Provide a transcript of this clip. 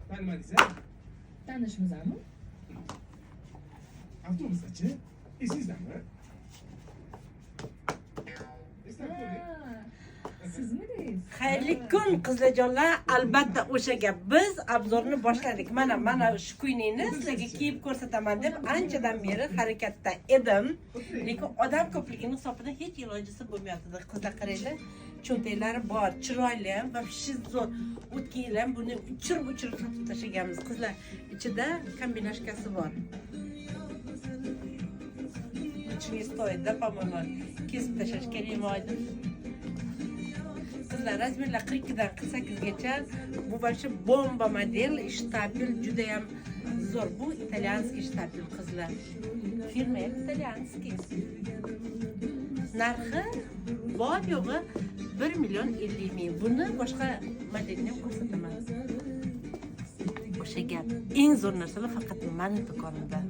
Tanimadingiz-a? Tanishmizmi? Avtobusdachi? Esingizdanmi? Eslab ko'ring. Sizmidingiz? Xayrli kun qizlarjonlar, albatta o'sha gap. Biz obzorni boshladik. Mana shu kuynikni sizlarga kiyib ko'rsataman deb anchadan beri harakatda edim. Lekin odam ko'pligini hisobidan hech ilojisi bo'lmayapti. Qizlar qaranglar, cho'ntaklari bor, chiroyli ham va zo'r. O'tgan yil ham buni uchirib sotib tashlaganmiz. Qizlar ichida kombinashkasi bor. Ichini stoyda, по-моему, kesib tashlash kerak edi. Qizlar razmerlar 42 dan 48 gacha. Bu вообще bomba model, shtapel juda ham zo'r. Bu italyanskiy shtapel qizlar. Firma ham italyanskiy. Narxi bor yo'g'i 1.050.000. Buni boshqa modelni ham ko'rsataman. O'sha gap. Eng zo'r narsalar faqat meni do'konimda.